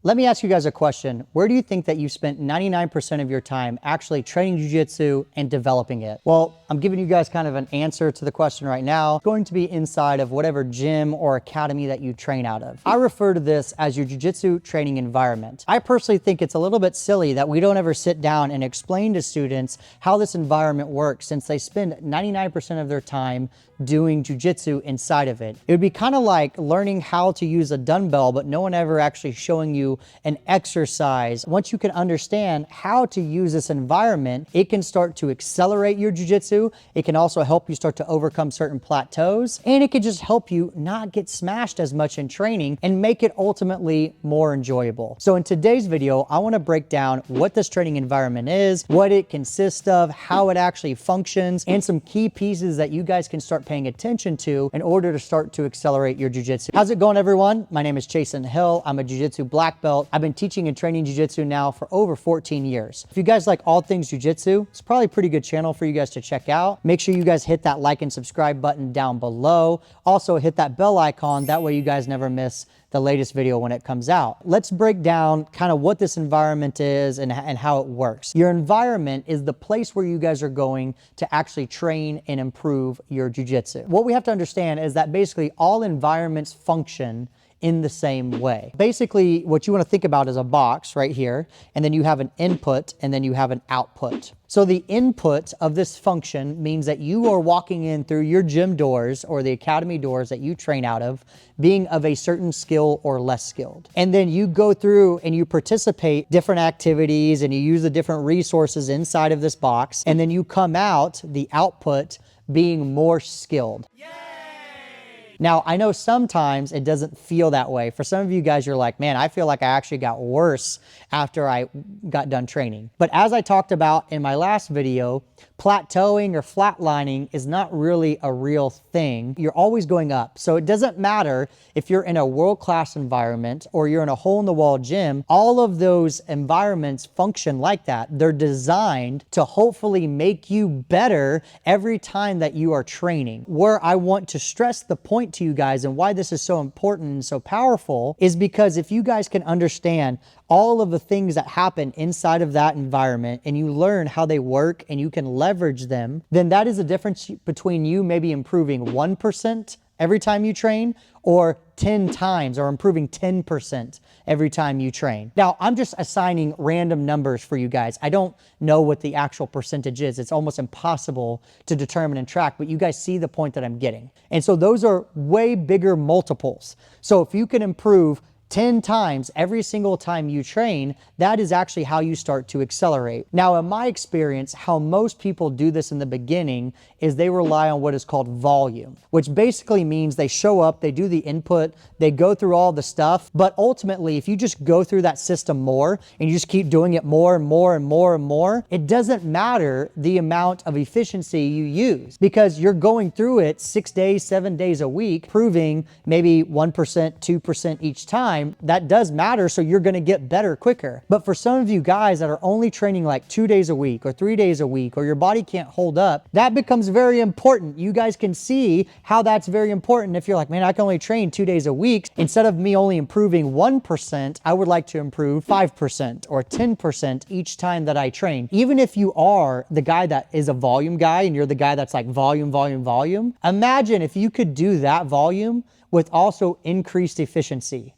Let me ask you guys a question. Where do you think that you spent 99% of your time actually training jiu-jitsu and developing it? Well, I'm giving you guys kind of an answer to the question right now. It's going to be inside of whatever gym or academy that you train out of. I refer to this as your jiu-jitsu training environment. I personally think it's a little bit silly that we don't ever sit down and explain to students how this environment works, since they spend 99% of their time doing jiu-jitsu inside of it. It would be kind of like learning how to use a dumbbell, but no one ever actually showing you an exercise. Once you can understand how to use this environment, it can start to accelerate your jiu-jitsu. It can also help you start to overcome certain plateaus, and it can just help you not get smashed as much in training and make it ultimately more enjoyable. So in today's video, I want to break down what this training environment is, what it consists of, how it actually functions, and some key pieces that you guys can start paying attention to in order to start to accelerate your jiu-jitsu. How's it going, everyone? My name is Chasen. I'm a jiu-jitsu black belt. I've been teaching and training jiu-jitsu now for over 14 years. If you guys like all things jiu-jitsu, it's probably a pretty good channel for you guys to check out. Make sure you guys hit that like and subscribe button down below. Also hit that bell icon. That way you guys never miss the latest video when it comes out. Let's break down kind of what this environment is and how it works. Your environment is the place where you guys are going to actually train and improve your jiu-jitsu. What we have to understand is that basically all environments function in the same way. Basically, what you want to think about is a box right here, and then you have an input and then you have an output. So the input of this function means that you are walking in through your gym doors or the academy doors that you train out of, being of a certain skill or less skilled. And then you go through and you participate different activities and you use the different resources inside of this box. And then you come out, the output, being more skilled. Yay! Now, I know sometimes it doesn't feel that way. For some of you guys, you're like, man, I feel like I actually got worse after I got done training. But as I talked about in my last video, plateauing or flatlining is not really a real thing. You're always going up. So it doesn't matter if you're in a world-class environment or you're in a hole-in-the-wall gym. All of those environments function like that. They're designed to hopefully make you better every time that you are training. Where I want to stress the point to you guys and why this is so important and so powerful is because if you guys can understand all of the things that happen inside of that environment and you learn how they work and you can leverage them, then that is the difference between you maybe improving 1% every time you train or 10 times or improving 10% every time you train. Now, I'm just assigning random numbers for you guys. I don't know what the actual percentage is. It's almost impossible to determine and track, but you guys see the point that I'm getting. And so those are way bigger multiples. So if you can improve 10 times every single time you train, that is actually how you start to accelerate. Now, in my experience, how most people do this in the beginning is they rely on what is called volume, which basically means they show up, they do the input, they go through all the stuff. But ultimately, if you just go through that system more and you just keep doing it more and more and more and more, it doesn't matter the amount of efficiency you use because you're going through it 6 days, 7 days a week, proving maybe 1%, 2% each time. That does matter, so you're going to get better quicker. But for some of you guys that are only training like 2 days a week or 3 days a week, or your body can't hold up, that becomes very important. You guys can see how that's very important. If you're like, man, I can only train 2 days a week, instead of me only improving 1%, I would like to improve 5% or 10% each time that I train. Even if you are the guy that is a volume guy and you're the guy that's like volume, volume, volume, imagine if you could do that volume with also increased efficiency.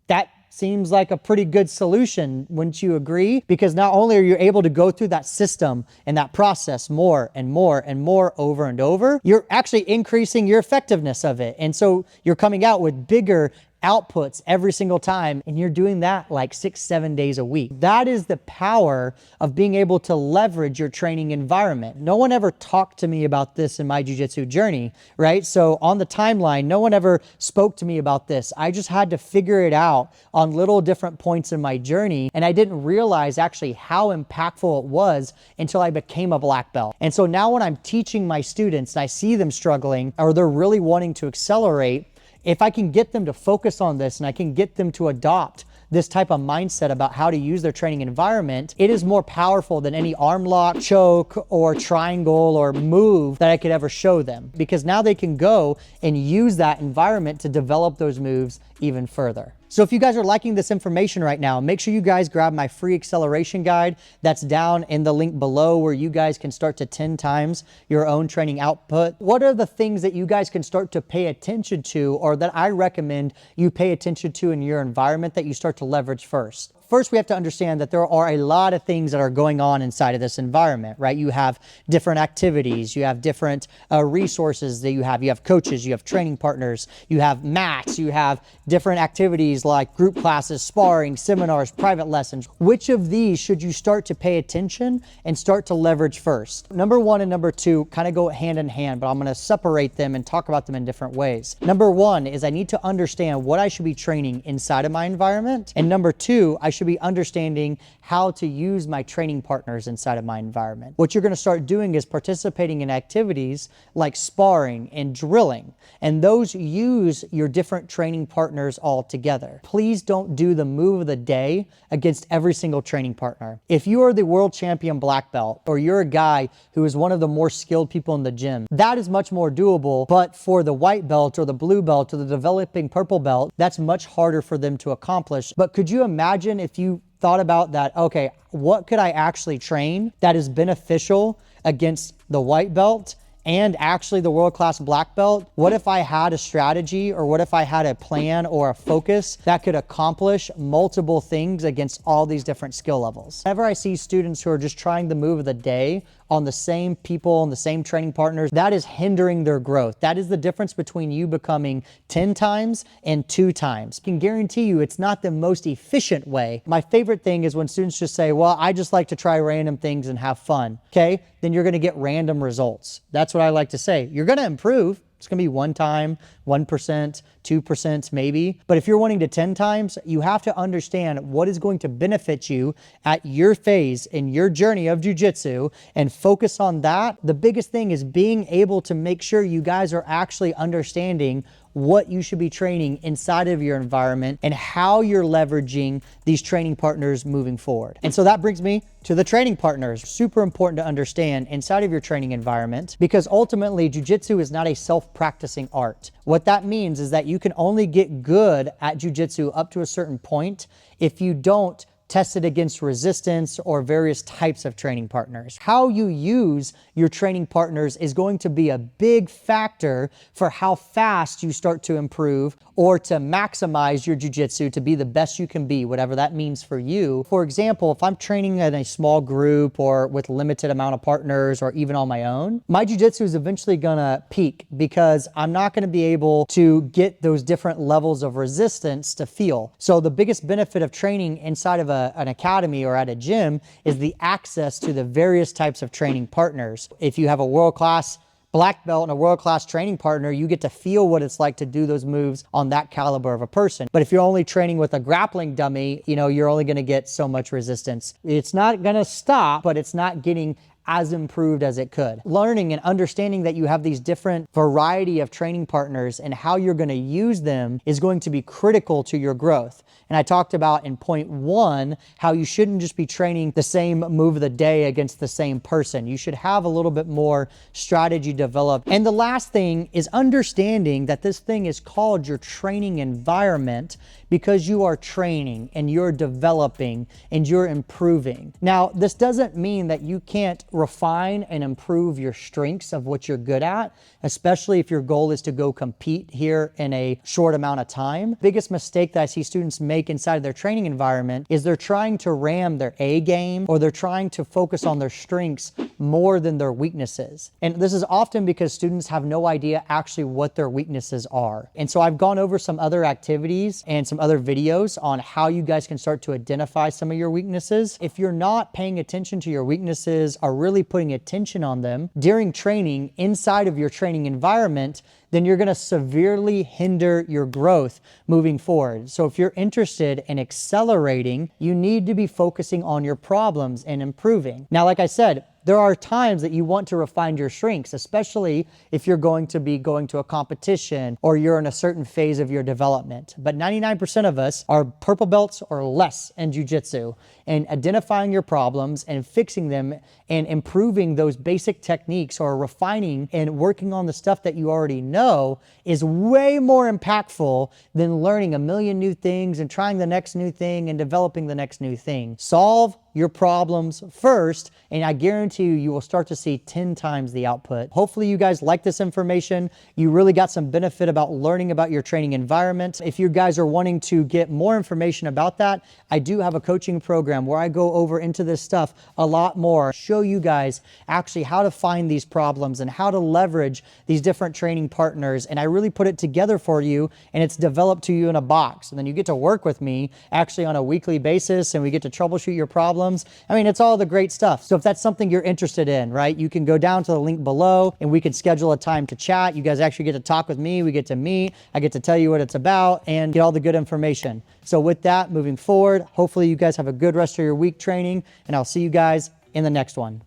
That seems like a pretty good solution, wouldn't you agree? Because not only are you able to go through that system and that process more and more and more over and over, you're actually increasing your effectiveness of it. And so you're coming out with bigger outputs every single time, and you're doing that like 6, 7 days a week. That is the power of being able to leverage your training environment. No one ever talked to me about this in my jiu-jitsu journey, right? So on the timeline, no one ever spoke to me about this. I just had to figure it out on little different points in my journey, and I didn't realize actually how impactful it was until I became a black belt. And so now when I'm teaching my students and I see them struggling or they're really wanting to accelerate, if I can get them to focus on this and I can get them to adopt this type of mindset about how to use their training environment, it is more powerful than any arm lock, choke, or triangle or move that I could ever show them, because now they can go and use that environment to develop those moves even further. So if you guys are liking this information right now, make sure you guys grab my free acceleration guide that's down in the link below, where you guys can start to 10 times your own training output. What are the things that you guys can start to pay attention to, or that I recommend you pay attention to in your environment that you start to leverage first? First, we have to understand that there are a lot of things that are going on inside of this environment, right? You have different activities, you have different resources that you have coaches, you have training partners, you have mats, you have different activities like group classes, sparring, seminars, private lessons. Which of these should you start to pay attention and start to leverage first? Number one and number two kind of go hand in hand, but I'm going to separate them and talk about them in different ways. Number one is I need to understand what I should be training inside of my environment. And number two, I should be understanding how to use my training partners inside of my environment. What you're going to start doing is participating in activities like sparring and drilling, and those use your different training partners all together. Please don't do the move of the day against every single training partner. If you are the world champion black belt, or you're a guy who is one of the more skilled people in the gym, that is much more doable. But for the white belt or the blue belt or the developing purple belt, that's much harder for them to accomplish. But could you imagine if you thought about that, okay, what could I actually train that is beneficial against the white belt and actually the world-class black belt? What if I had a strategy, or what if I had a plan or a focus that could accomplish multiple things against all these different skill levels? Whenever I see students who are just trying the move of the day on the same people and the same training partners, that is hindering their growth. That is the difference between you becoming 10 times and 2 times. I can guarantee you it's not the most efficient way. My favorite thing is when students just say, well, I just like to try random things and have fun. Okay, then you're gonna get random results. That's what I like to say. You're gonna improve. It's gonna be 1 time, 1%, 2% maybe. But if you're wanting to 10 times, you have to understand what is going to benefit you at your phase in your journey of jiu-jitsu and focus on that. The biggest thing is being able to make sure you guys are actually understanding what you should be training inside of your environment and how you're leveraging these training partners moving forward. And so that brings me to the training partners. Super important to understand inside of your training environment, because ultimately jiu-jitsu is not a self-practicing art. What that means is that you can only get good at jiu-jitsu up to a certain point if you don't test it against resistance or various types of training partners. How you use your training partners is going to be a big factor for how fast you start to improve or to maximize your jiu-jitsu to be the best you can be, whatever that means for you. For example, if I'm training in a small group or with limited amount of partners or even on my own, my jiu-jitsu is eventually gonna peak because I'm not gonna be able to get those different levels of resistance to feel. So the biggest benefit of training inside of an academy or at a gym is the access to the various types of training partners. If you have a world-class black belt and a world-class training partner, you get to feel what it's like to do those moves on that caliber of a person. But if you're only training with a grappling dummy, you're only gonna get so much resistance. It's not gonna stop, but it's not getting as improved as it could. Learning and understanding that you have these different variety of training partners and how you're going to use them is going to be critical to your growth. And I talked about in point 1 how you shouldn't just be training the same move of the day against the same person. You should have a little bit more strategy developed. And the last thing is understanding that this thing is called your training environment because you are training and you're developing and you're improving. Now, this doesn't mean that you can't refine and improve your strengths of what you're good at, especially if your goal is to go compete here in a short amount of time. Biggest mistake that I see students make inside of their training environment is they're trying to ram their A game, or they're trying to focus on their strengths more than their weaknesses. And this is often because students have no idea actually what their weaknesses are. And so I've gone over some other activities and some other videos on how you guys can start to identify some of your weaknesses. If you're not paying attention to your weaknesses or really putting attention on them during training inside of your training environment, then you're going to severely hinder your growth moving forward. So if you're interested in accelerating, you need to be focusing on your problems and improving. Now, like I said, there are times that you want to refine your strengths, especially if you're going to be going to a competition or you're in a certain phase of your development. But 99% of us are purple belts or less in jiu-jitsu, and identifying your problems and fixing them and improving those basic techniques or refining and working on the stuff that you already know know is way more impactful than learning a million new things and trying the next new thing and developing the next new thing. Solve your problems first, and I guarantee you will start to see 10 times the output. Hopefully you guys like this information. You really got some benefit about learning about your training environment. If you guys are wanting to get more information about that, I do have a coaching program where I go over into this stuff a lot more, show you guys actually how to find these problems and how to leverage these different training partners. And I really put it together for you, and it's developed to you in a box. And then you get to work with me actually on a weekly basis, and we get to troubleshoot your problems. I mean, it's all the great stuff. So if that's something you're interested in, right, you can go down to the link below and we can schedule a time to chat. You guys actually get to talk with me. We get to meet. I get to tell you what it's about and get all the good information. So with that, moving forward, hopefully you guys have a good rest of your week training, and I'll see you guys in the next one.